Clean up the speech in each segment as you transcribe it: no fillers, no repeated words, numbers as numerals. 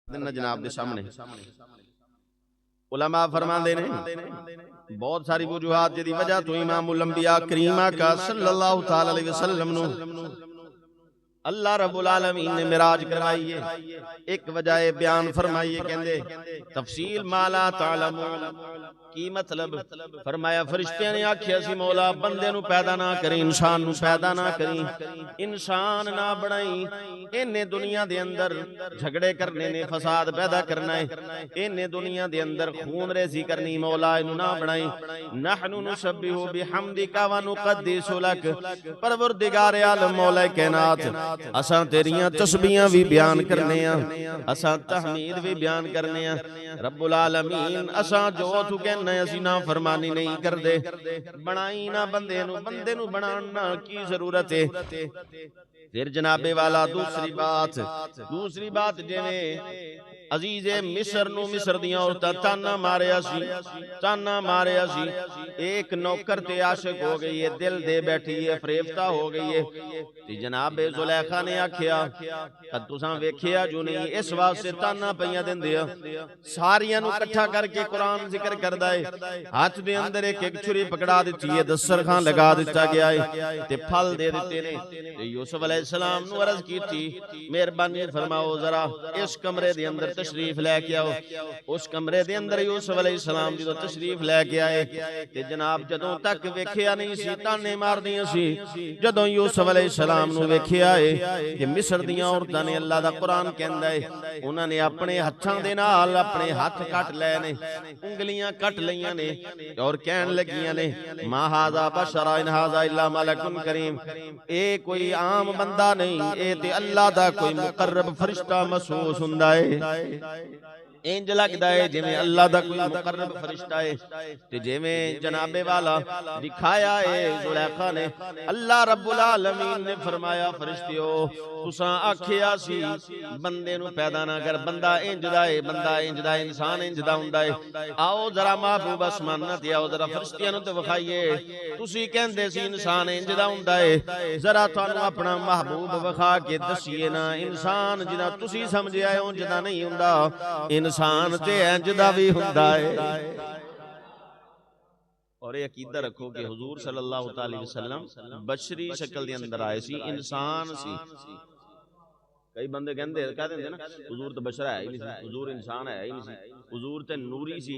देना जनाब दे सामने। उलमा फरमांदे ने बहुत सारी वजूहात जिहदी वजह तो इमामुल अंबिया करीमा का सल्लल्लाहु तआला अलैहि वसल्लम नु अल्लाह रब्बुल आलमीन ने मिराज करवाई है। एक वजह बयान फरमाई है, कहंदे तफसील माला तालमून की मतलब फरमाया फरिश्तियां ने आख्या सी मौला बंदे नु पैदा ना करी, इंसान नु पैदा ना करी, इंसान ना बनाई, इन्ने दुनिया दे अंदर झगड़े करने ने, फसाद पैदा करना है, इन्ने दुनिया दे अंदर खून रेजी करनी, मौला इनु ना बनाई। नहनु नुसब्बिहु बिहम्दिका व नुक़द्दिसु लक, परवरदिगार आलम मौला कायनात असां तेरियां तस्बीहां भी बयान करने आ, असां तहमीद भी बयान करने आ। रब्बुल आलमीन असां जो तू कहना असीं ना फरमानी नहीं करदे, बनाई ना बंदे नु बनाना की जरूरत है। फिर जनाबे वाला दूसरी बात जिवें अजीजे मिस्र नु मिस्र दियां औरतां ताना मारिया सी, एक नौकर ते आशिक हो गई है, दिल दे बैठी है, फरेफ्ता हो गई है। ते जनाबे जुलेखा ने आख्या तुसां वेखिया जो नहीं, इस वास्ते ताना पईयां दिंदे आ। सारियां नु इकट्ठा करके कुरान जिक्र करदा है, हाथ दे अंदर एक एक छुरी पकड़ा दित्ती है, दस्तरखान लगा दिता गया है ते फल दे दिते ने। ते यूसुफ अलैहिस्सलाम नु अर्ज कीती मेहरबानी फरमाओ जरा इस कमरे दे अंदर तशरीफ लेके आओ। उस कमरे दे अंदर यूसुफ अलैहिस्सलाम जो तशरीफ लेके आए ते जनाब जदों तक वेखिया नहीं सी ताने मारदियां सी, जदों यूसुफ अलैहिस्सलाम नु वेखिया है कि मिस्र दियां औरतां ने, अल्लाह दा कुरान कहंदा है उन्हां ने अपने हत्थां दे नाल अपने हत्थ कट लए ने, उंगलियां कट लईयां ने और कहन लगियां ने मा हाज़ा बशरा इन हाज़ा इल्ला मलकुन करीम, ए कोई आम बंदा नहीं, ए ते अल्लाह दा कोई मुकर्रब फरिश्ता महसूस हुंदा है। इंज लगदा है जिवें अल्लाह दा कोई मुकर्रब फरिश्ता है। ते जिवें जनाबे वाला दिखाया है जुलेखा ने, अल्लाह रब्बुल आलमीन ने फरमाया फरिश्तियो तुसां आखिया सी बंदे नु पैदा ना कर, बंदा इंज दा है, बंदा इंज दा, इंसान इंज दा हुंदा है। आओ जरा महबूब आसमानां ते आओ जरा फरिश्तियां नु ते विखाइए, तुसीं कहंदे सी इंसान इंज दा हुंदा है, जरा तुहानू अपना महबूब विखा के दसीए ना, इंसान जिन्ना तुसीं समझिया है उंज दा नहीं हुंदा, इंसान ते इंज दा भी हुंदा है। और ये अकीदा रखो कि हुजूर सल्लल्लाहु अलैहि वसल्लम बशरी शक्ल दे अंदर आए सी, इंसान सी। कई बंदे कह देंदे ना हुजूर तो बशर है ही नहीं सी, हुजूर इंसान है ही नहीं सी, हुजूर ते नूरी सी,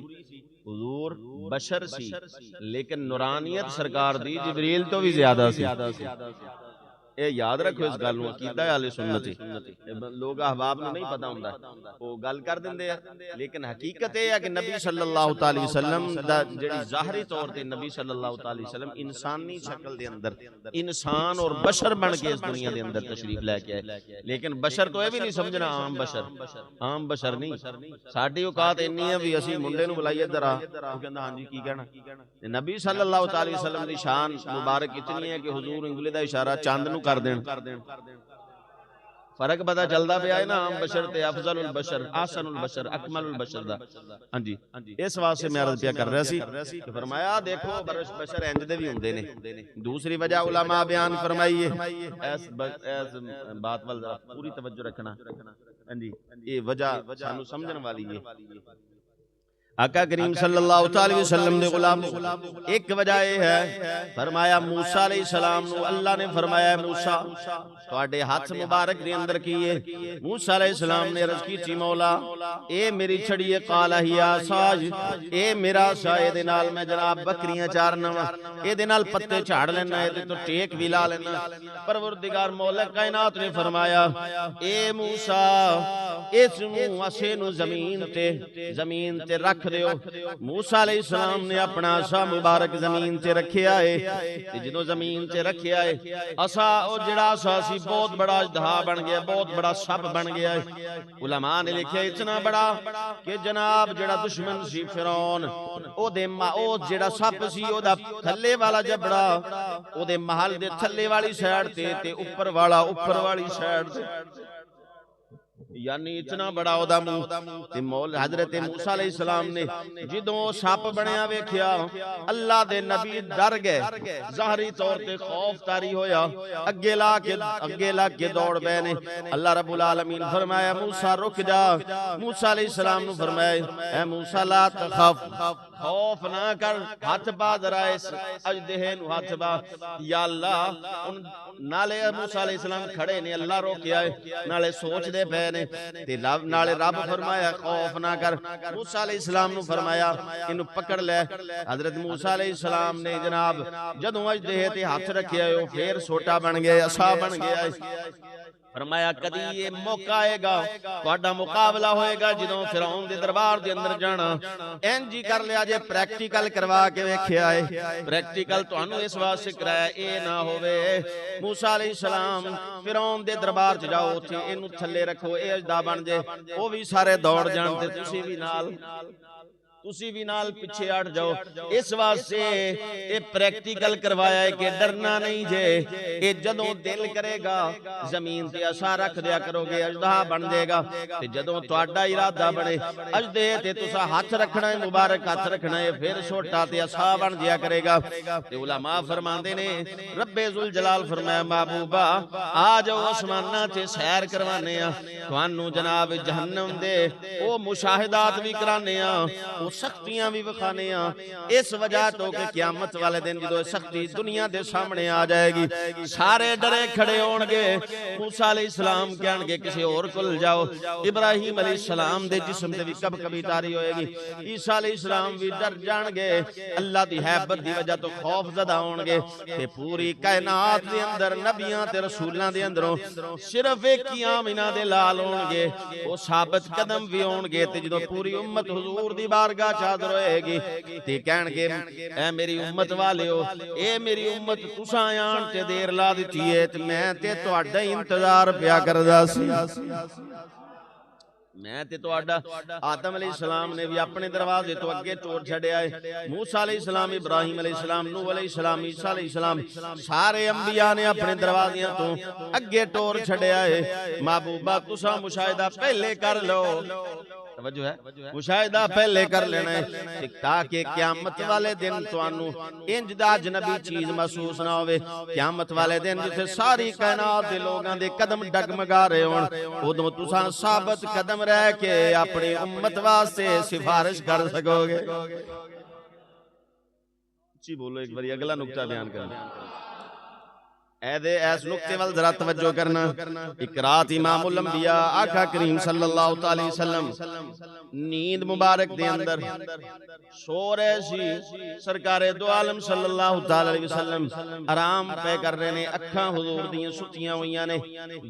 हुजूर बशर सी, लेकिन नूरानियत सरकार दी जिब्रील तो भी ज्यादा सी। ये याद रखो इस गल नूं, अकीदा अहले सुन्नत लोग अहबाब नूं नहीं पता हुंदा, वो गल कर दिंदे आ, लेकिन हकीकत यह है कि नबी सल्लल्लाहु अलैहि वसल्लम दा जिहड़ी ज़ाहरी तौर ते नबी सल्लल्लाहु अलैहि वसल्लम इंसानी शक्ल दे अंदर इंसान और बशर बन के इस दुनिया दे अंदर तशरीफ लेके आए। लेकिन बशर तो यह भी नहीं समझना आम बशर नहीं, साडी औकात इन्नी है भी असीं मुंडे नूं बुलाइए जरा, वो कहंदा हां जी की कहना। नबी सल्लल्लाहु अलैहि वसल्लम दी शान मुबारक इतनी है कि हुजूर उंगली दा इशारा चंद नूं कर देन, फर्क पता चलता पे है ना आम बशर ते अफजलुल बशर, आसनुल बशर, अकमलुल बशर दा। हां जी, इस वास्ते मैं अर्ज कर रहा सी कि फरमाया देखो बशर इंज दे भी हुंदे ने। दूसरी वजह उलमा बयान फरमाई है, इस बात वाल पूरी तवज्जो रखना। हां जी, ये वजह सानू समझण वाली है। आका करीम सल्लल्लाहु अलैहि वसल्लम दे गुलाम एक वजह यह है, फरमाया मूसा अलैहिस्सलाम नु अल्लाह ने फरमाया मूसा तुहाडे हाथ मुबारक दे अंदर की है। मूसा अलैहिस्सलाम ने अर्ज की मौला ए मेरी छड़िए काला हिया साज, ए मेरा सा इहदे नाल मैं जनाब बकरियां चारना वा, इहदे नाल पत्ते झाड़ लेना, इहदे तो टेक भी ला लेना। परवरदिगार मौला कायनात ने फरमाया ए मूसा इस नूं असे नूं जमीन ते रख दियो। मूसा अलैहिस्सलाम ने अपना असा मुबारक जमीन ते रखिया है, ते जदों जमीन ते रखिया है असा ओ जिहड़ा असा सी बहुत बड़ा अजदहा बन गया, बहुत बड़ा सप बन गया है। उलमा ने लिखिया इतना बड़ा कि जनाब जिहड़ा दुश्मन सी फिरौन ओदे ओ जिहड़ा सप सी ओदा थल्ले वाला जबड़ा ओदे महल दे थल्ले वाली साइड ते ऊपर वाला ऊपर वाली साइड ते यानी इतना बड़ा ओदा मुंह ते मौल हजरत मूसा अलैहिस्सलाम ने जिदों सप बनया वेखिया अल्लाह दे नबी डर गए, ज़ाहरी तौर ते खौफ तारी होया, अगे ला के दौड़ पए ने। अल्लाह रब्बुल आलमीन फरमाया मूसा रुक जा। मूसा अलैहिस्सलाम नु फरमाया ए मूसा ला तखफ, खौफ ना कर, हाथ पा जरा इस अजदहे नु हाथ पा। या अल्लाह नाले मूसा अलैहिस्सलाम खड़े ने, अल्लाह रोकिया नाले सोचदे पे ने ते नाले रब फरमाया खौफ ना कर। मूसा अलैहिस्सलाम नु फरमाया इनु पकड़ ले। हजरत मूसा अलैहिस्सलाम ने जनाब जदों अजदहे ते हाथ रखिया फिर सोटा बन गया, असा बन गया। फरमाया कदी ये मौका आएगा तुहाडा मुकाबला होएगा जदों फिरौन दे दरबार दे अंदर जाना। इंज ही कर लिया जे प्रैक्टिकल करवा के वेखिया है, प्रैक्टिकल तुहानू इस वास्ते कराया ए ना होवे मूसा अलैहिस्सलाम फिरौन दे दरबार च जाओ उत्थे इनू थल्ले रखो ए अजदा बन जे, ओ भी सारे दौड़ जान ते तुसी भी नाल पिछे हट जाओ। इस वास्ते ये प्रैक्टिकल करवाया है कि डरना नहीं जे, ये जदों दिल करेगा जमीन ते असा रख दिया करोगे अजदा बन जाएगा। ते जदों तुहाडा इरादा बने अजदे ते तुसा हाथ रखना है, मुबारक हाथ रखना है, फिर छोटा ते असा बन जाया करेगा। ते उलमा फरमांदे ने रब्बे जुल जलाल फरमाया महबूबा आ जाओ आसमानां ते सैर करवाने आ, तुहानू जनाब जहन्नम दे ओ मुशाहिदात भी कराने आ, सख्तियां भी विखाने। इस वजह तो कि क़यामत वाले दिन जो सख्ती दुनिया के सामने आ जाएगी सारे डरे खड़े होंगे। मूसा अलैहिस्सलाम कहणगे किसी और कोल जाओ, इब्राहीम अलैहिस्सलाम दे जिस्म ते भी कभी तारी होएगी, ईसा अलैहिस्सलाम भी डर जाणगे, अल्लाह दी हैबत दी वजह तो खौफ ज़दा होणगे। ते पूरी कायनात दे अंदर नबियां ते रसूलां दे अंदरों सिर्फ एक ही आमिना दे लाल होणगे, वो साबित कदम भी होणगे। ते जदों पूरी उम्मत हुजूर दी बारगाह चादर होएगी ते कहणगे ऐ मेरी उम्मत वालियो, ए मेरी उम्मत तुसां आण ते देर ला दित्ती है ते मैं ते तुहाडा इंतजार पिया करदा सी। मैं ते तुहाडा आदम अलैहिस्सलाम ने भी अपने दरवाजे तो अगे टोर छड़िया है, मूसा अलैहिस्सलाम, इब्राहीम अलैहिस्सलाम, नूह अलैहिस्सलाम, ईसा अलैहिस्सलाम सारे अंबिया ने अपने दरवाजियां तो अगे टोर छड़िया है। महबूबा तुसा मुशाहिदा पहले कर लो, तवज्जो है, मुशाहिदा पहले कर लेना है ताकि क़यामत वाले दिन तुहानू इंज दा अजनबी चीज महसूस ना होवे। क़यामत वाले दिन जिथे सारी कायनात दे लोगां दे कदम डगमगा रहे होण उदों तुसां साबित कदम रह के अपनी उम्मत वास्ते सिफारिश कर सकोगे। जी बोलो एक बार अगला नुक्ता बयान करना। ऐस नुक्ते वाल जरा तवज्जो करना। एक रात इमामुल अंबिया आका करीम सल्लल्लाहु अलैहि वसल्लम नींद मुबारक दे अंदर सो रहे सी। सरकारे दो आलम सल्लल्लाहु अलैहि वसल्लम आराम पे कर रहे ने, अखां हुजूर दियां सुतियां होईयां ने,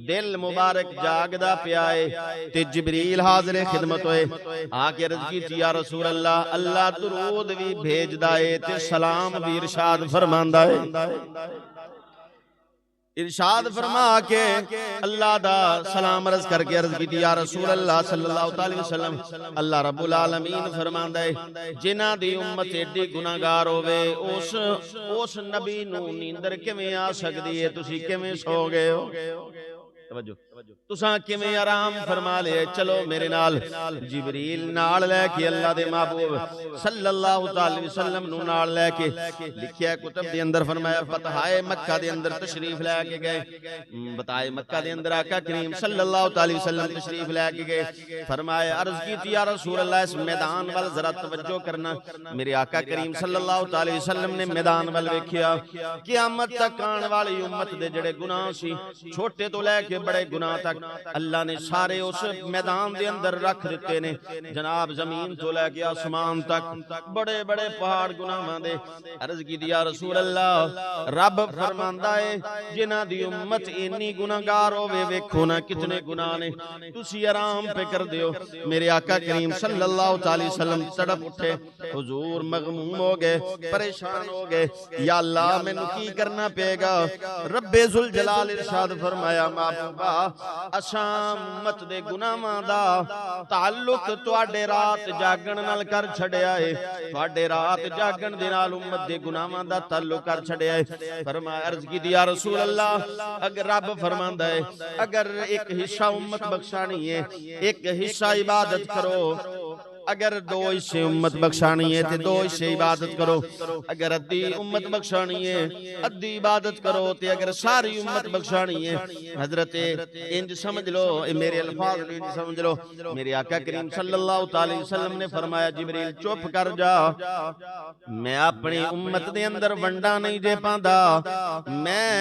दिल मुबारक जागदा पिया है ते जिबरील हाज़िर खिदमत होए, आके अर्ज कीती या रसूल अल्लाह, अल्लाह दुरूद भी भेजदा है ते सलाम भी इरशाद फरमांदा है। इरशाद फरमा के अल्लाह दा सलाम अर्ज करके अर्ज की या रसूल अल्लाह सल्लल्लाहु अलैहि वसल्लम, अल्लाह रब्बुल आलमीन फरमांदा है जिन्हां दी उम्मत एडी गुनाहगार होवे उस नबी नू नींदर किवें आ सकदी है, तुसी किवें सो गए हो? तवज्जो, तुसां किवें आराम फरमा लिया? चलो मेरे नाल। जिबरील नाल लेके अल्लाह दे महबूब सल्लल्लाहु अलैहि वसल्लम नु नाल लेके लिखिया कुतब दे अंदर फरमाया फतहाए मक्का दे अंदर तशरीफ लेके गए। बताए मक्का दे अंदर आका करीम सल्लल्लाहु अलैहि वसल्लम तशरीफ लेके गए। फरमाया अर्ज की या रसूल अल्लाह इस मैदान वाल जरा तवज्जो करना। मेरे आका करीम सल्लल्लाहु अलैहि वसल्लम ने मैदान वाल वेखिया, क़यामत तक आने वाली उम्मत दे जेड़े गुनाह सी छोटे तो लेके बड़े गुनाह तक अल्लाह ने सारे उस मैदान दे अंदर रख दिते ने। जनाब जमीन तो लेके आसमान तक बड़े बड़े पहाड़ गुनाहां दे। अर्ज की या रसूल अल्लाह, रब फरमांदा है जिन्हां दी उम्मत इन्नी गुनाहगार होवे वेखो ना कितने गुनाह ने, तुसी आराम पे कर दियो। मेरे आका करीम सल्लल्लाहु अलैहि वसल्लम तड़प उठे, हुजूर मगमूम हो गए, परेशान हो गए। या अल्लाह मैनू की करना पेगा? रब्बे जुल जलाल इरशाद फरमाया महबूबा असां उम्मत दे गुनाहां दा ताल्लुक तुहाडे रात जागण नाल कर छड़िया है, तुहाडे रात जागण दे नाल उम्मत दे गुनाहां दा ताल्लुक कर छड़िया है। फरमाया अर्ज की या रसूल अल्लाह, अगर रब फरमांदा है अगर एक हिस्सा उम्मत बख्शानी है, एक हिस्सा इबादत करो, अगर दो हिस्से उम्मत बख्शानी है तो दो हिस्से इबादत करो, अगर अद्धी उम्मत बख्शानी है अद्धी इबादत करो, ते अगर सारी उम्मत बख्शानी है हजरत इंज समझ लो, मेरे अल्फाज इंज समझ लो, मेरे आका करीम सल्लल्लाहु अलैहि वसल्लम ने फरमाया जिब्रील चुप कर जा, मैं अपनी उम्मत दे अंदर वंडा नहीं दे पांदा, मैं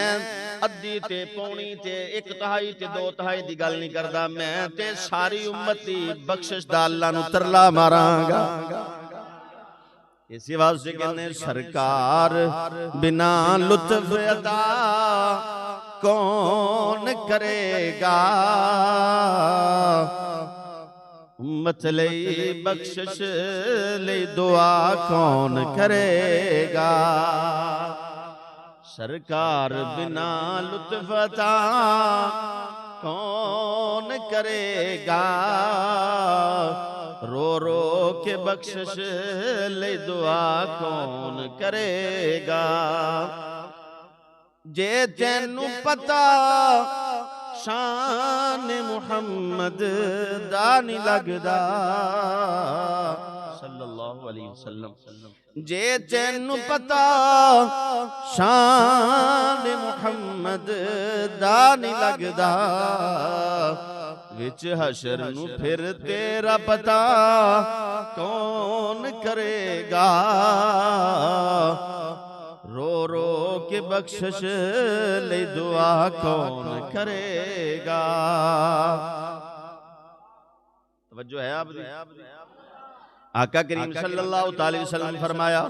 अद्धी ते पौनी ते एक तिहाई ते दो तिहाई दी गल नहीं करदा, मैं ते सारी उम्मत दी बख्शिश दा अल्लाह नू तरला मारांगा। इसी वास्ते कहने सरकार बिना लुत्फ अता कौन करेगा, उम्मत लई बख्शिश लई दुआ कौन करेगा, सरकार बिना लुत्फ अता कौन करेगा, रो रो के बख्शिश ले दुआ कौन करेगा, जे तैनू पता शान मुहम्मद दा नहीं लगदा सल्लल्लाहु अलैहि वसल्लम, जे तैनू पता शान मुहम्मद दा नहीं लगदा, विच हशर नू फिर तेरा पता कौन करेगा, रो रो के बख्शिश ले दुआ कौन करेगा। तवज्जो है आप आका करीम सल्लल्लाहु अलैहि वसल्लम फरमाया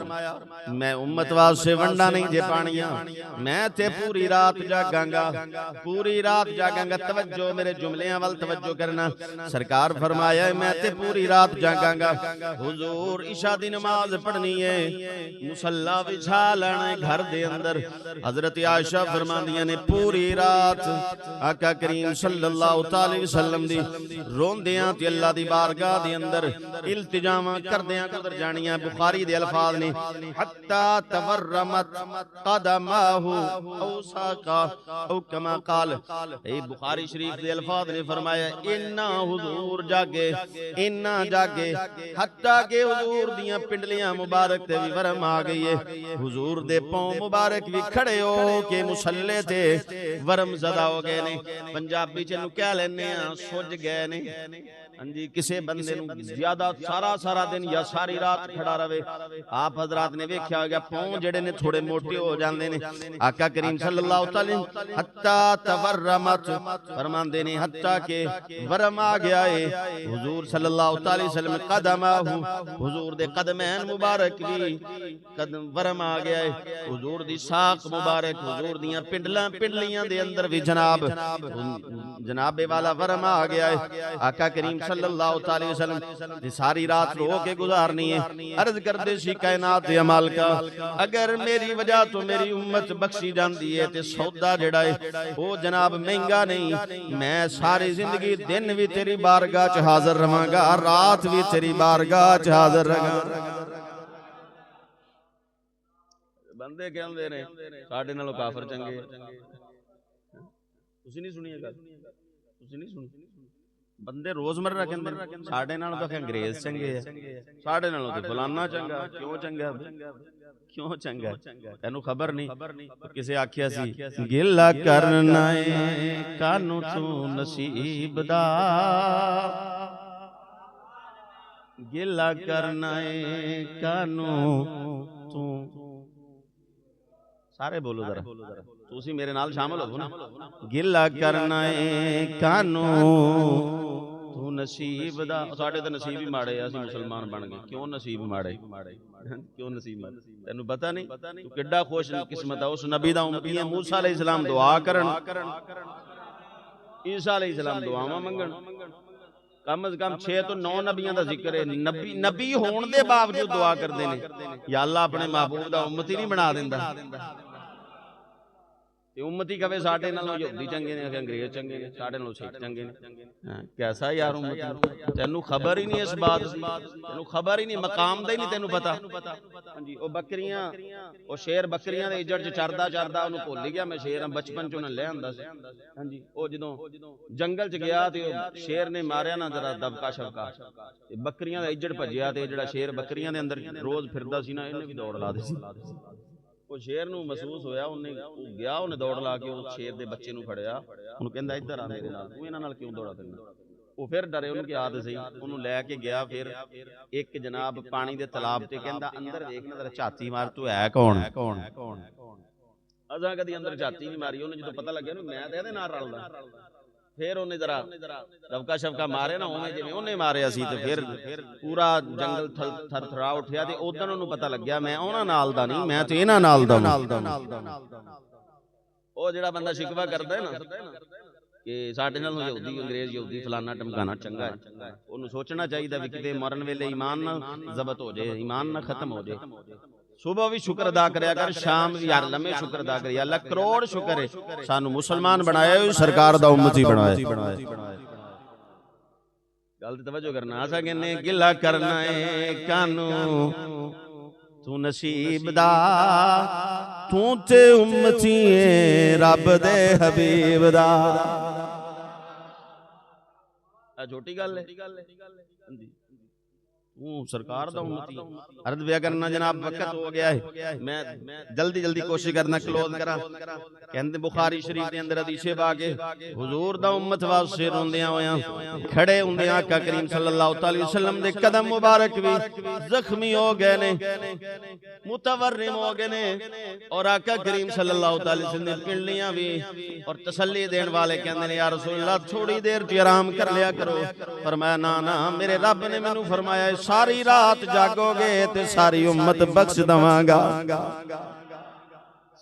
मैं उम्मत वास्ते वंडा नहीं दे पानिया, मैं ते पूरी रात जागांगा, पूरी रात जागांगा। तवज्जो मेरे जुमलियां वाल तवज्जो करना, सरकार फरमाया मैं ते पूरी रात जागांगा, हुजूर इशा दी नमाज पढ़नी है, मुसल्ला बिछा लेना घर दे अंदर, हजरत आयशा फरमांदियां ने पूरी रात आका करीम सल्लल्लाहु अलैहि वसल्लम दी रोंदियां ते अल्लाह दी बारगाह दे अंदर इल्तिजाम करदियां गुजर जानियां। बुखारी दे अल्फाज ने हत्ता तवर्रमत कदमाहु औ साका औ कमा काल, ए बुखारी शरीफ दे अल्फाज ने फरमाया इन्ना हुजूर जागे, इन्ना जागे हत्ता के हुजूर दियां पिंडलियां मुबारक ते भी वरम आ गई है, हुजूर दे पांव मुबारक भी खड़े हो के मुसल्ले ते वरम ज़दा हो गए ने। पंजाबी च नु कह लेने आ सुज गए ने। हाँ जी, किसी बंदे नू ज्यादा सारा सारा दिन या सारी रात खड़ा रहे, आप हजरात ने वेख्या होगा पांव जेड़े ने थोड़े मोटे हो जाते ने। आका करीम सल्लल्लाहु अलैहि वसल्लम हत्ता तवर्रमत फरमांदे ने हत्ता के वरम आ गया है हुजूर सल्लल्लाहु अलैहि वसल्लम कदमाहु, हुजूर दे कदमैन मुबारक भी कदम वरम आ गया है, हुजूर दी साख मुबारक, हुजूर दियां पिंडलियां दे अंदर भी जनाबे वाला वरम आ गया है। आका करीम सल्लल्लाहु अलैहि वसल्लम दी सारी रात रो के गुजारनी है। अर्ज करदे सी कायनात दे मालिका अगर मेरी वजह तो मेरी उम्मत बख्शी जाती है तो सौदा जड़ा है वो जनाब महंगा नहीं, मैं सारी जिंदगी दिन भी तेरी बारगाह च हाजिर रहांगा, रात भी तेरी बारगाह च हाजिर रहांगा। बंदे कहंदे ने साडे नालों काफर चंगे, तुसीं नहीं सुनी गल, तुसीं नहीं सुनी। बंदे रोजमर्रा कहंदे साडे नालों तां अंग्रेज चंगे है, साडे नालों ते फलाना चंगा। क्यों चंगा, क्यों चंगा, तैनू खबर नहीं। किसे आखिया सी गिला करना है कानू तू नसीब दा, गिला करना है कानू तू, सारे बोलो जरा, तुसी मेरे नाल शामिल हो ना। गिला करना है कानू तू नसीब दा, साडे ते नसीब ही माड़े, असीं मुसलमान बन गए। क्यों नसीब माड़े, क्यों नसीब माड़े, तैनू पता नहीं तू किड्डा खुश किस्मत है। उस नबी दा उम्मती है, मूसा अलैहिस्सलाम दुआ करन, ईसा अलैहिस्सलाम दुआवां मंगण, कम से कम 6 तो 9 नबियां दा जिक्र है। नबी होने दे बावजूद दुआ करते हैं या अल्लाह अपने महबूब दा उम्मती नहीं बना दिंदा। उम्मती कवे साडे नालों यहूदी चंगे ने, अंग्रेज चंगे ने, साडे नालों सिख चंगे ने। कैसा यार उम्मती, तेनू खबर ही नहीं इस बात दी, तेनू खबर ही नहीं, मकाम दा ही नहीं तेनू पता। हाँ जी, वो बकरियां, वो शेर बकरियां दे इजड़ च चरदा चरदा उन्होंने भुल ही गया मैं शेर हाँ, बचपन च उन्हें ले आंदा सी। हाँ जी, वो जदों जंगल च गया ते शेर ने मारिया ना जरा दबका शबका, बकरियां दा इजड़ भज्जिया ते जिहड़ा शेर बकरियां दे अंदर रोज फिरदा सी ना, इन्हें भी दौड़ ला दी। वो शेर नूं महसूस होया, उन्हें गया, उन्हें दौड़ ला के उस शेर दे बच्चे नूं फड़िया, उन्हें कहंदा इधर आ मेरे नाल, तू इन्हां नाल क्यों दौड़ा फिरना। वो फिर डरे, उन्हें क्या आदत सही, उन्होंने लैके गया। फिर एक जनाब पानी दे तलाब ते कहंदा अंदर देख ना जरा झाती मार, तू है कौन। असां कदी अंदर झाती नहीं मारी। उन्हें जो पता लगे मैं तो इहदे नाल रलदा, फिर उन्हें जरा दबका शबका मारे ना, उन्हें जिवें उन्हें मारिया सी, ते फिर पूरा जंगल थरथरा उठिया। ते उदन उन्हें पता लग्या मैं उन्हां नाल दा नहीं, मैं ते इन्हां नाल दा। ਉਹ ਜਿਹੜਾ ਬੰਦਾ ਸ਼ਿਕਵਾ ਕਰਦਾ ਹੈ ਨਾ ਕਿ ਸਾਡੇ ਨਾਲੋਂ ਯਹੂਦੀ ਅੰਗਰੇਜ਼ ਯਹੂਦੀ ਫਲਾਨਾ ਟਮਕਾਣਾ ਚੰਗਾ ਹੈ, ਉਹਨੂੰ ਸੋਚਣਾ ਚਾਹੀਦਾ ਵੀ ਕਿਤੇ ਮਰਨ ਵੇਲੇ ਈਮਾਨ ਨਾ ਜ਼ਬਤ ਹੋ ਜਾਏ, ਈਮਾਨ ਨਾ ਖਤਮ ਹੋ ਜਾਏ। ਸੁਬਹ ਵੀ ਸ਼ੁਕਰ ਅਦਾ ਕਰਿਆ ਕਰ, ਸ਼ਾਮ ਵੀ ਹਰ ਲਮੇ ਸ਼ੁਕਰ ਅਦਾ ਕਰੀ। ਅੱਲਾ ਕਰੋੜ ਸ਼ੁਕਰ ਹੈ ਸਾਨੂੰ ਮੁਸਲਮਾਨ ਬਣਾਇਆ, ਸਰਕਾਰ ਦਾ ਉਮਤੀ ਬਣਾਇਆ। ਗੱਲ ਤੇ ਤਵੱਜੋ ਕਰਨਾ। ਅਸਾਂ ਕਹਿੰਨੇ ਗਿਲਾ ਕਰਨਾ ਹੈ ਕਾਨੂੰ तू नसीब दा, तू ते उम्मती रब दे हबीब दा। छोटी गल है, तू सरकार दा उम्मती। अर्ज व्या करना जनाब, वक्त हो गया है, मैं जल्दी जल्दी कोशिश करना क्लोज करा। कहंदे बुखारी शरीफ दे अंदर हदीस पाक है, हुजूर दा उम्मत वास्ते रोंदियां होया खड़े हुंदे आका करीम सल्लल्लाहु अलैहि वसल्लम दे कदम मुबारक भी जख्मी हो गए ने, मुतवर्रिम हो गए ने, और आका करीम सल्लल्लाहु अलैहि वसल्लम ने पिंडलियां भी और तसल्ली देने वाले कहंदे ने या रसूल अल्लाह थोड़ी देर च आराम कर लिया करो। फरमाया ना ना, मेरे रब ने मैनू फरमाया सारी रात जागोगे ते सारी उम्मत बख्श दवांगा,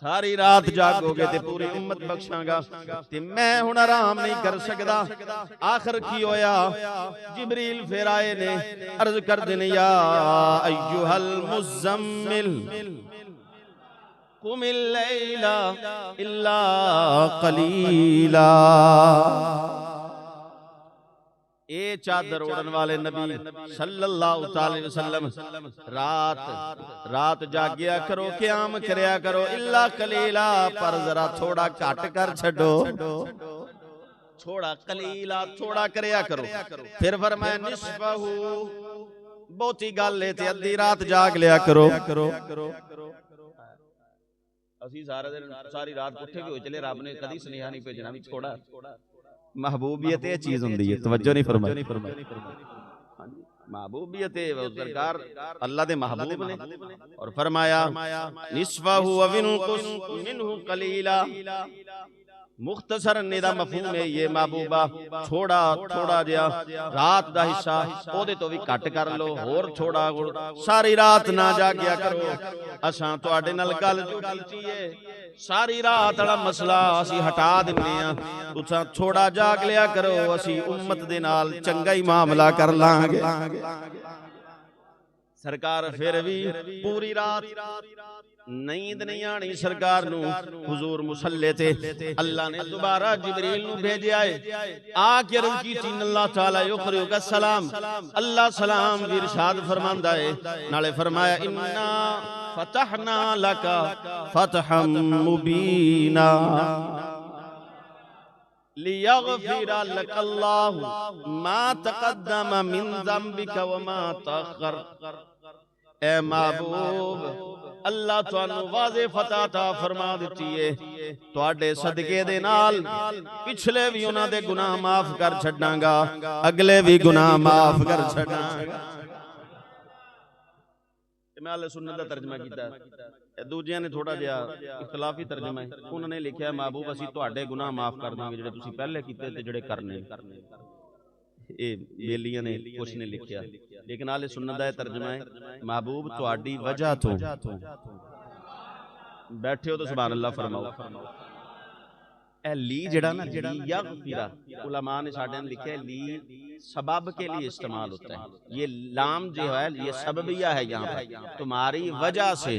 सारी रात जागोगे ते पूरी उम्मत बख्शांगा। ते मैं हुण आराम नहीं कर सकदा। आखिर की होया, जिब्रील फिर आए ने, अर्ज करदे ने या अय्युहल मुज़म्मिल कुमिल लैला इल्ला कलीला। ए चादर ओढ़न वाले नबी सल्लल्लाहु अलैहि वसल्लम रात जागिया करो, क़याम करया करो, इल्ला कलीला, पर जरा थोड़ा घट कर छड़ो, थोड़ा कलीला थोड़ा करया करो। फिर फरमाया निस्फहु, बहुती गल है ते अद्धी रात जाग लिया करो। असी सारे दिन सारी रात उठे भी हो चले, रब ने कदी सुनेहा नहीं भेजना भी थोड़ा। महबूबियत ये चीज होंदी है, तवज्जो नहीं फरमाई। महबूबियत सरकार अल्लाह दे महबूब ने, और फरमाया निस्फहु व मिनहु कलीला। मुख्तसर निदा मफहूम है ये महबूबा, थोड़ा थोड़ा जिहा रात दा हिस्सा ओदे तो भी घट कर लो, होर थोड़ा, सारी रात ना जागिया करो। असां तुहाडे नाल गल जो कीती है, सारी रात वाला मसला असी हटा दिंदे आ, तुसां थोड़ा जाग लिया करो, असी उम्मत दे नाल चंगा ही मामला कर लांगे। सरकार फिर भी पूरी रात नींद नहीं आनी सरकार नू। हुजूर मुसल्ले ते अल्लाह ने दोबारा जिब्रील नू भेजा है, आके अर्ज कीती अल्लाह ताला युकरिउका सलाम, अल्लाह सलाम दी इरशाद फरमांदा है। नाले फरमाया इन्ना फतहना लका फतहम मुबीना लियगफिर लकल्लाहु मा तक़द्दम मिन ज़म्बिका व मा तअख़्ख़र। ए महबूब, अल्लाह तुहानू वाज़े फतह ता फरमा दिती है, तुहाडे सदके दे नाल पिछले भी उन्हां दे गुनाह माफ कर छड्डांगा, अगले भी गुनाह माफ कर छड्डांगा। मैं अहले सुन्नत दा तर्जमा कीता, दूजियां ने थोड़ा जिहा इख्तलाफी तर्जमा है। उन्होंने लिखिया महबूब असीं तुहाडे गुनाह माफ कर देंगे जिहड़े तुसीं पहले कीते ते जिहड़े करने। ये बेलियां ने कुछ ने लिखिया, लेकिन आले सुन्नत दा तर्जमा है महबूब तुहाडी वजह तो बैठे हो तो सुभान अल्लाह फरमाओ। ए ली जड़ा ना ली यगफिरा, उलमा ने साडे ने लिखा है ली सबब के लिए इस्तेमाल होता है। ये लाम जो है ये सबबिया है, यहाँ पर तुम्हारी वजह से।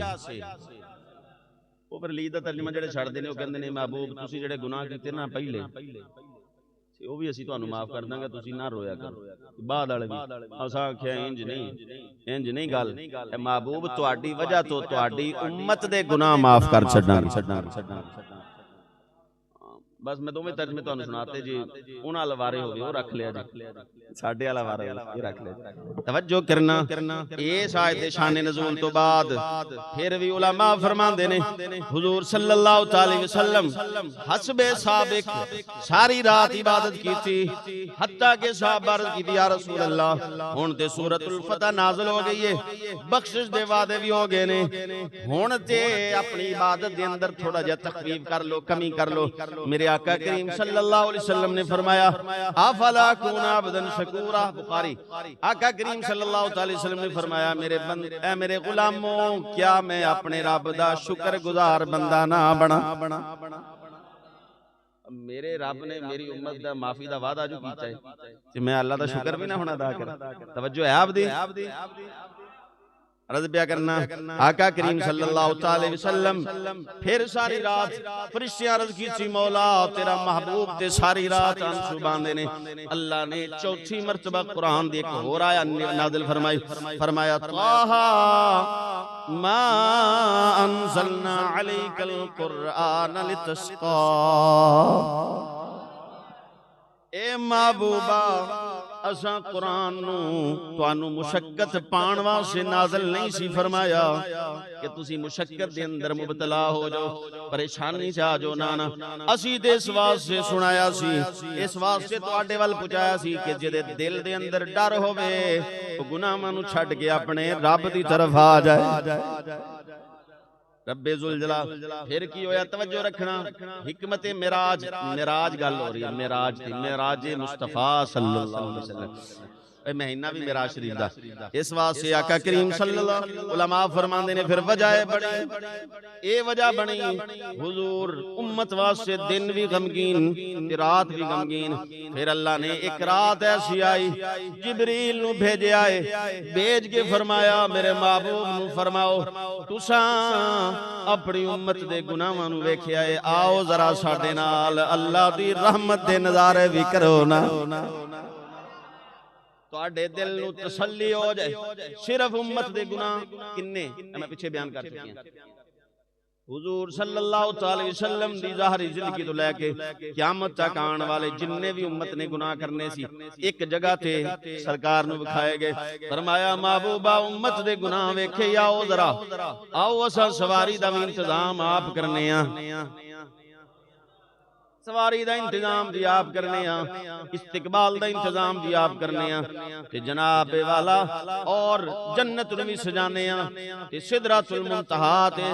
ਉਹ ਫਿਰ ਲੀਦ ਦਾ ਤਰਜਮਾ ਜਿਹੜੇ ਛੱਡਦੇ ਨੇ ਉਹ ਕਹਿੰਦੇ ਨੇ महबूब ਤੁਸੀਂ ਜਿਹੜੇ ਗੁਨਾਹ ਕੀਤੇ ਨਾ ਪਹਿਲੇ ਉਹ ਵੀ ਅਸੀਂ ਤੁਹਾਨੂੰ ਮਾਫ ਕਰ ਦਾਂਗੇ, ਤੁਸੀਂ ਨਾ ਰੋਇਆ ਕਰੋ। ਬਾਅਦ ਵਾਲੇ ਵੀ ਅਸਾਂ ਆਖਿਆ ਇੰਜ ਨਹੀਂ ਗੱਲ, ਇਹ महबूब ਤੁਹਾਡੀ ਵਜ੍ਹਾ ਤੋਂ ਤੁਹਾਡੀ ਉम्मत ਦੇ ਗੁਨਾਹ ਮਾਫ ਕਰ ਛੱਡਾਂਗੇ। बस मैं दोवें तर्जमे तुहानू सुनाते जी, उन्हां वाला वारे हो गए वो रख लिया जी, साडे वाला वारा ये रख लिया। तवज्जो करना, इस आयत दे शान नज़ूल तो बाद फिर भी उलमा फरमांदे ने हुजूर सल्लल्लाहु अलैहि वसल्लम हसबे साबिक सारी रात इबादत की थी, हत्ता के साहबा अर्ज़ की या रसूल अल्लाह हुण ते सूरतुल फतह नाज़िल हो गई है, बख्शिश दे वादे भी हो गए ने, हुण ते अपनी इबादत दे अंदर थोड़ा जिहा तखफीफ कर लो, कमी कर लो। मेरे आका करीम सल्लल्लाहु अलैहि वसल्लम ने फरमाया अफला कुना अब्दन शकूरा, बुखारी। आका करीम सल्लल्लाहु अलैहि वसल्लम ने फरमाया मेरे गुलामों क्या मैं अपने रब दा शुक्रगुजार बंदा ना बना। मेरे रब ने मेरी उम्मत दा माफी दा वादा जो कीता है ते मैं अल्लाह दा शुक्र भी ना होना अदा कर। तवज्जो है आप दी अर्ज़ पिया करना। आका करीम सल्लल्लाहु अलैहि वसल्लम फिर सारी रात फरिश्ते अर्ज़ की थी मौला तेरा महबूब ते सारी रात आंसू बांधे ने। अल्लाह ने चौथी मर्तबा कुरान दी एक होर आयत नाज़िल फरमाई, फरमाया ताहा मा अंज़लना अलैकल कुरआन लितस्का। ए महबूबा असां कुरान नू तुहानू मुशक्कत पाण वास्ते नाज़िल नहीं सी फरमाया कि तुसी मुशक्कत दे अंदर मुबतला हो जाओ, परेशानी च आ जाओ, ना असी ते इस वास्ते सुनाया सी, इस वास्ते तुहाडे वल पहुंचाया सी कि जिहदे दिल दे अंदर डर होवे ओ गुनाहां नू छड्ड के अपने रब दी तरफ आ जाए। रब्बे जुल जलाल फिर की होया, तवज्जो रखना, हिकमत मिराज, मिराज गल हो रही है, मिराज थी, मिराज मुस्तफा सल्लल्लाहु अलैहि वसल्लम, महीना भी मिराज शरीफ दा। इस वास्ते आका करीम सल्लल्लाहु उलमा फरमांदे ने फिर वजह बड़ी, ए वजह बनी हुजूर उम्मत वास्ते दिन भी गमगीन ते रात भी गमगीन। फिर अल्लाह ने एक रात ऐसी आई जिब्रील नू भेजे आए, भेज के फरमाया मेरे महबूब नू फरमाओ तुसां अपनी उम्मत दे गुनाहां नू वेखिया है, आओ जरा साडे नाल अल्लाह दी रहमत दे नज़ारे भी करो ना, तुहाडे दिल नू तसल्ली हो जाए। सिर्फ उम्मत दे गुनाह किन्ने मैं पिछे बयान कर चुकी हां। हुजूर सल्लल्लाहु अलैहि वसल्लम दी ज़ाहरी जिंदगी तो लेके क़यामत तक आने वाले जिन्ने भी उम्मत ने गुनाह करने सी एक जगह थे सरकार नू विखाए गए। फरमाया महबूबा उम्मत दे गुनाह वेखे आओ जरा, आओ असां सवारी दा भी इंतजाम आप करने आ, सवारी दा इंतजाम भी आप करने आ, इस्तिकबाल दा इंतजाम भी आप करने आ, ते जनाब वाला और जन्नत नू भी सजाने आ, ते सिदरतुल मुंतहा ते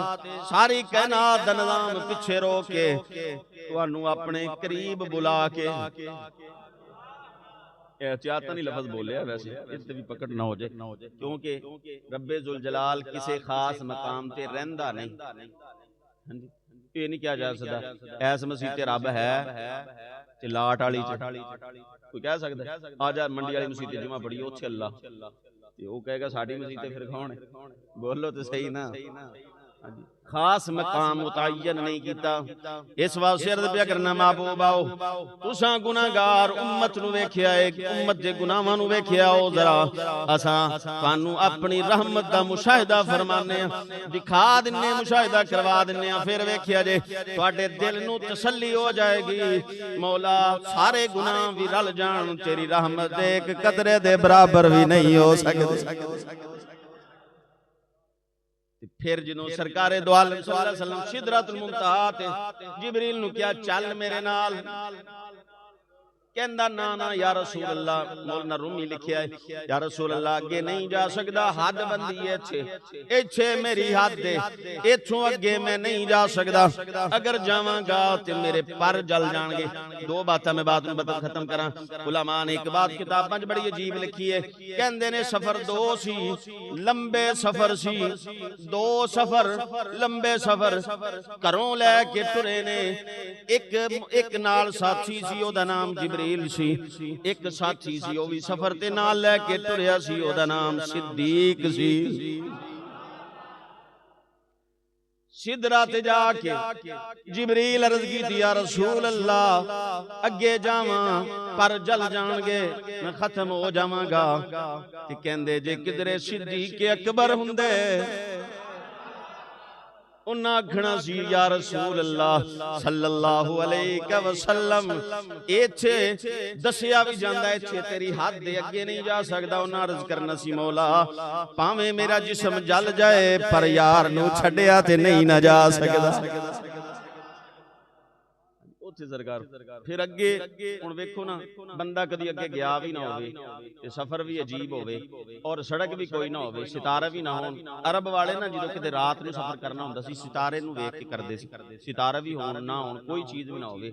सारी कायनात दा निजाम पिछे रोक के तुहानू अपने करीब बुला के, एहतियात नहीं लफ्ज बोले वैसे इससे भी पकड़ ना हो जाए, क्योंकि रब्बे जुल जलाल किसी खास मकाम ते रहंदा नहीं। हां जी ये नहीं किया जा सकता ऐस मसीह ते रब है ते लाट वाली च कोई कह सकदा आ जा मंडी वाली मसीह ते जुमा पढ़ी उत्थे अल्लाह ते वो कहेगा साडी मसीह ते फिर कौन है, बोलो तो सही ना। हां जी खास मकाम मुतय्यन नहीं किया, इस वास्ते अर्ज़ पिया करना महबूब आओ तुसां गुनाहगार उम्मत नू वेखिया है, उम्मत दे गुनाहां नू वेखिया हो जरा, असां तुहानू अपनी रहमत दा मुशाहिदा फरमाने आ, दिखा दिन्ने मुशाहिदा करवा दिन्ने आ, फिर वेखिया जे तुहाडे दिल नू तसल्ली हो जाएगी मौला सारे गुनाह भी रल जान तेरी रहमत दे एक कतरे दे बराबर भी नहीं हो सकदे। फिर जो सरकारे दो आलम सल्लल्लाहु अलैहि वसल्लम सिदरतुल मुंतहा ते जिब्रील नू क्या चल मेरे नाल, कहंदा ना ना या रसूल अल्लाह, मौलाना रूमी लिखिया है या रसूल अल्लाह अगे नहीं जा सकदा, हद बंदी है इत्थे मेरी हद है, इथों अगे मैं नहीं जा सकदा, अगर जावांगा ते मेरे पर जल जाणगे। दो बातां मैं बात नूं खत्म करां। उलमा ने एक बात किताबां च बड़ी अजीब लिखी है, कहंदे ने सफर दो सी, लंबे सफर सी, दो सफर लंबे सफर घरों लैके टुरे ने, एक नाल साथी सी ओदा नाम जिब्रील सी, एक साथी सी ओ भी सफर ते नाल लैके टुरिया सी ओदा नाम सिद्दीक सी। सिदरा ते जाके जिबरील अर्ज की थी, या रसूल अल्लाह अगे जावा पर जल जाणगे, मैं खत्म हो जावांगा। ते कहंदे जे किधरे सिद्दीक अकबर हुंदे उन्हां आखना सी, या रसूल अल्लाह सल्लल्लाहु अलैहि वसल्लम इत्थे दसिया भी जांदा इत्थे तेरी हद दे अगे नहीं जा सकदा। उन्हां अर्ज करना सी, मौला भावें मेरा जिस्म जल जाए पर यार नू छड्डिया ते नहीं ना जा सकदा। सरकार फिर अगे हुण वेखो ना, बंदा कदी अगे गया भी ना होवे ते सफर भी अजीब होवे और सड़क भी कोई ना होवे, सितारे भी ना होण। अरब वाले ना जो किते रात नूं सफर करना हुंदा सी, सितारे नूं वेख के करदे सी, सितारे भी होण ना होण, कोई चीज भी ना होवे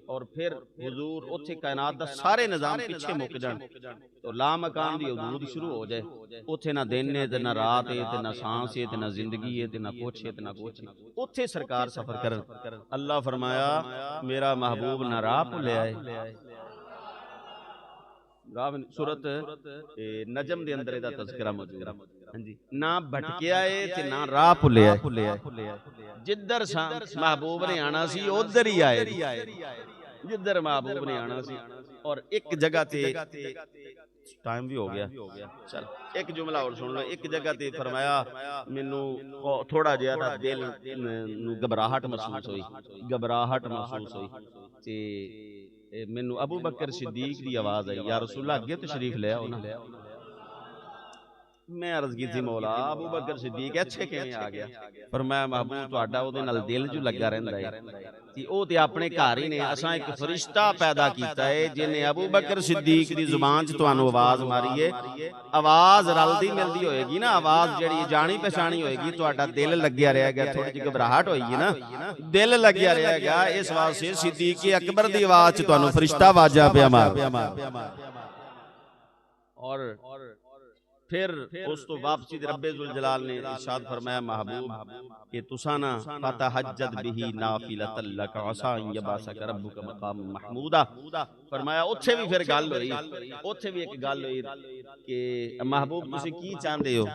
और फिर हुजूर उत्थे कायनात दा सारे निजाम पीछे मुक जाण तो ला मकान दी हुदूद शुरू हो जाए। उत्थे ना दिन है ते ना रात है ते ना सांस है ते ना जिंदगी है ते ना कुछ है ते ना कुछ। उत्थे सरकार सफर करन। अल्लाह फरमाया मेरा महबूब ना राह भुलिया है। सूरत नजम दे अंदर दा तज़किरा मौजूद है। हां जी, ना भटकिया है ते ना राह भुलिया है। जिधर महबूब ने आना सी उधर ही आए, जिधर महबूब ने आना सी। और एक जगह ते टाइम भी हो गया, चल एक जुमला और सुन लो। एक जगह ते फरमाया मैनू थोड़ा जिहा ना दिल नू घबराहट महसूस हुई, घबराहट महसूस हुई ते मैनू अबू बकर सिद्दीक दी आवाज आई, या रसूल अल्लाह अगे तशरीफ ले आओ ना। मैं अर्ज की थी, मौला अबू बकर सिद्दीक इत्थे किवें आ गया? पर मैं महबूब तुहाडा उहदे नाल दिल जो लगा रहिंदा है कि ओह ते अपने घर ही ने। असां एक फरिश्ता पैदा कीता है जिन्हें अबू बकर सिद्दीक दी जुबान च तुहानू आवाज मारी है। आवाज रलदी मिलदी होएगी ना, आवाज जिहड़ी जानी पहचानी होएगी, तुहाडा दिल लग्या रहेगा, थोड़ी जी घबराहट होएगी ना, दिल लग्या रहेगा। इस वास्ते सिद्दीक अकबर दी आवाज च तुहानू फरिश्ता आवाजां पिया मार। और फिर उस तो वापसी रब्बे जुल जलाल ने इरशाद फरमाया, महबूब कि तुसा ना फतहज्जद बिही नाफिलतन लक असा अन यबासक रब्बुक मकाम महमूदा। फरमाया उत्थे भी फिर गल होई, उत्थे भी एक गल होई कि महबूब तुसी की चाहते हो?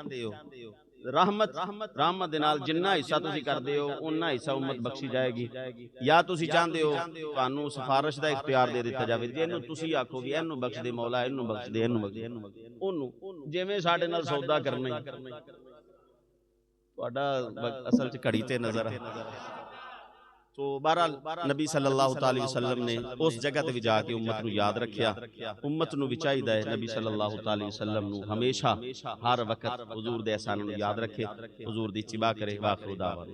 रहमत रहमत दे नाल जिन्ना हिस्सा तुसी करदे हो उन्ना हिस्सा उम्मत बख्शी जाएगी, या तुसी चाहते हो तुहानू सिफारिश दा इख्तियार दे दिता जावे, जिन्नू तुसी आखो भी इहनू बख्श दे मौला, इहनू बख्श दे, इहनू बख्श दे, ओनू जिवें साडे नाल सौदा करना ही। तुहाडा असल च घड़ी ते नजर है। तो बहरहाल नबी सल्लल्लाहु अलैहि वसल्लम ने उस जगह ते भी जाके उम्मत नू याद रखिया। उम्मत नू भी चाहिदा है नबी सल्लल्लाहु अलैहि वसल्लम नू हमेशा हर वक्त हुजूर दे एहसानां नू याद रखे, हुजूर दी इत्तिबा करे। वाखिर दावा